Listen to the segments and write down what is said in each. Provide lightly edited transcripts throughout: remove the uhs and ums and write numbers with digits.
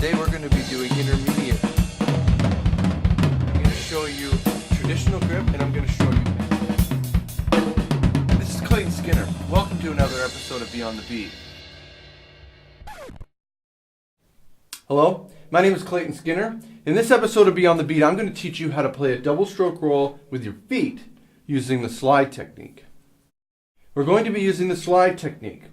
Today we're going to be doing intermediate. I'm going to show you traditional grip and I'm going to show you bend. This is Clayton Skinner. Welcome to another episode of Beyond the Beat. Hello, my name is Clayton Skinner. In this episode of Beyond the Beat, I'm going to teach you how to play a double stroke roll with your feet using the slide technique. We're going to be using the slide technique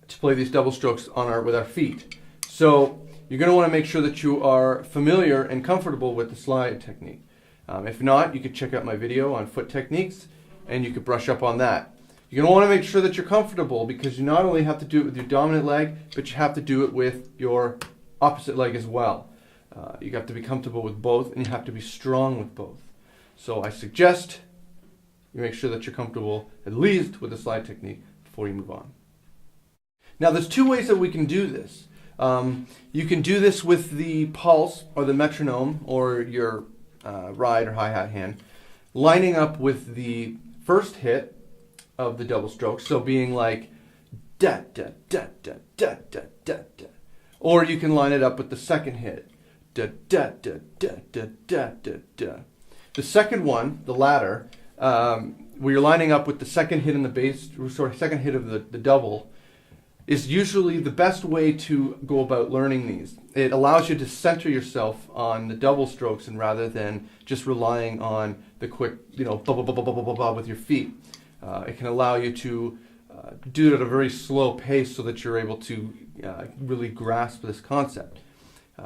to play these double strokes with our feet. So you're going to want to make sure that you are familiar and comfortable with the slide technique. If not, you could check out my video on foot techniques and you could brush up on that. You're going to want to make sure that you're comfortable because you not only have to do it with your dominant leg, but you have to do it with your opposite leg as well. You have to be comfortable with both and you have to be strong with both. So I suggest you make sure that you're comfortable at least with the slide technique before you move on. Now there's two ways that we can do this. You can do this with the pulse or the metronome or your ride or hi-hat hand, lining up with the first hit of the double stroke, so being like da da da da da da da da. Or you can line it up with the second hit, da da da da da da da da. The second one, the latter, where you're lining up with the second hit in the bass, second hit of the double, is usually the best way to go about learning these. It allows you to center yourself on the double strokes and rather than just relying on the quick, blah, blah, blah, blah, blah, blah, blah with your feet. It can allow you to do it at a very slow pace so that you're able to really grasp this concept.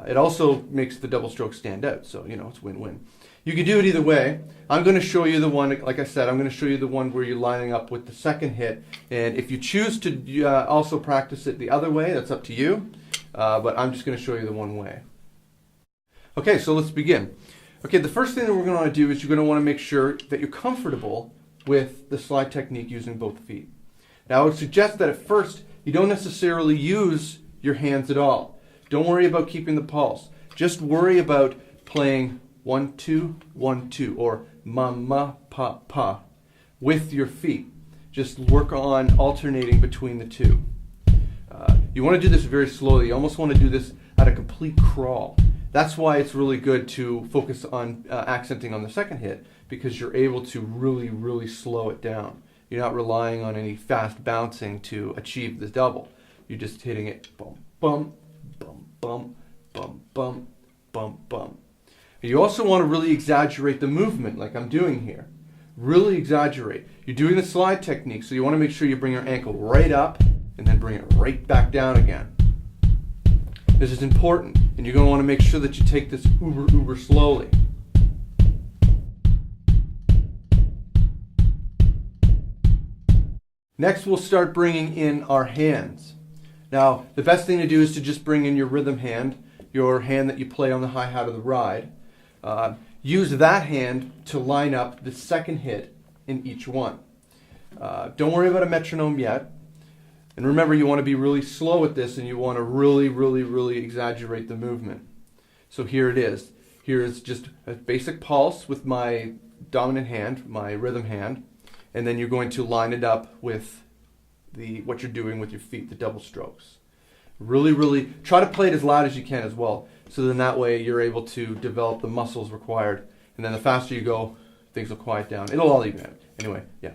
It also makes the double stroke stand out, so it's win-win. You can do it either way. I'm going to show you the one, like I said, I'm going to show you the one where you're lining up with the second hit. And if you choose to also practice it the other way, that's up to you. But I'm just going to show you the one way. Okay, so let's begin. Okay, the first thing that we're going to want to do is you're going to want to make sure that you're comfortable with the slide technique using both feet. Now I would suggest that at first you don't necessarily use your hands at all. Don't worry about keeping the pulse. Just worry about playing 1, 2, 1, 2, or ma, ma, pa, pa with your feet. Just work on alternating between the two. You want to do this very slowly. You almost want to do this at a complete crawl. That's why it's really good to focus on accenting on the second hit, because you're able to really, really slow it down. You're not relying on any fast bouncing to achieve the double. You're just hitting it bum, bum, bum, bum, bum, bum, bum, bum. You also want to really exaggerate the movement like I'm doing here. Really exaggerate. You're doing the slide technique, so you want to make sure you bring your ankle right up and then bring it right back down again. This is important, and you're going to want to make sure that you take this uber slowly. Next, we'll start bringing in our hands. Now, the best thing to do is to just bring in your rhythm hand, your hand that you play on the hi-hat of the ride. Use that hand to line up the second hit in each one. Don't worry about a metronome yet. And remember, you want to be really slow with this and you want to really, really, really exaggerate the movement. So here it is. Here is just a basic pulse with my dominant hand, my rhythm hand. And then you're going to line it up with what you're doing with your feet, the double strokes. Really, really try to play it as loud as you can as well. So then that way you're able to develop the muscles required. And then the faster you go, things will quiet down. It'll all even out. Anyway, yeah.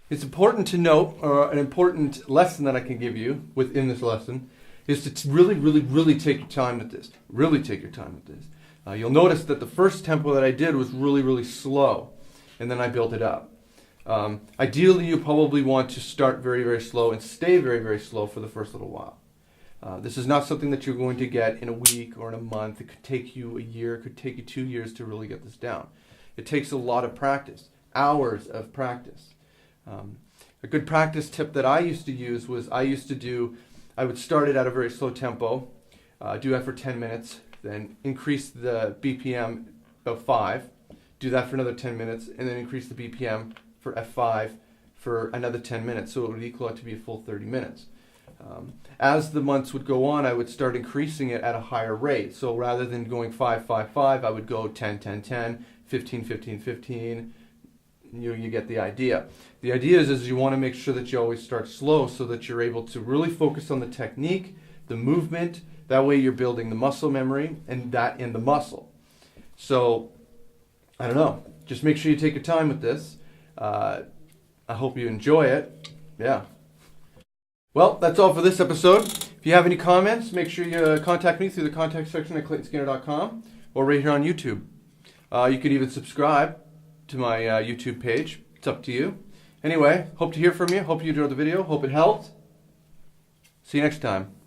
It's important to note, or an important lesson that I can give you within this lesson, is to really, really, really take your time with this. Really take your time with this. You'll notice that the first tempo that I did was really, really slow, and then I built it up. Ideally, you probably want to start very, very slow and stay very, very slow for the first little while. This is not something that you're going to get in a week or in a month. It could take you a year, it could take you 2 years to really get this down. It takes a lot of practice, hours of practice. A good practice tip that I used to use was I would start it at a very slow tempo, do that for 10 minutes, then increase the BPM about 5, do that for another 10 minutes, and then increase the BPM for F5 for another 10 minutes, so it would equal out to be a full 30 minutes. As the months would go on, I would start increasing it at a higher rate. So rather than going 5, 5, 5, I would go 10, 10, 10, 15, 15, 15. You get the idea. The idea is you want to make sure that you always start slow so that you're able to really focus on the technique, the movement. That way you're building the muscle memory and that in the muscle. So, I don't know. Just make sure you take your time with this. I hope you enjoy it. Yeah. Well, that's all for this episode. If you have any comments, make sure you contact me through the contact section at claytonskinner.com or right here on YouTube. You could even subscribe to my YouTube page. It's up to you. Anyway, hope to hear from you. Hope you enjoyed the video. Hope it helped. See you next time.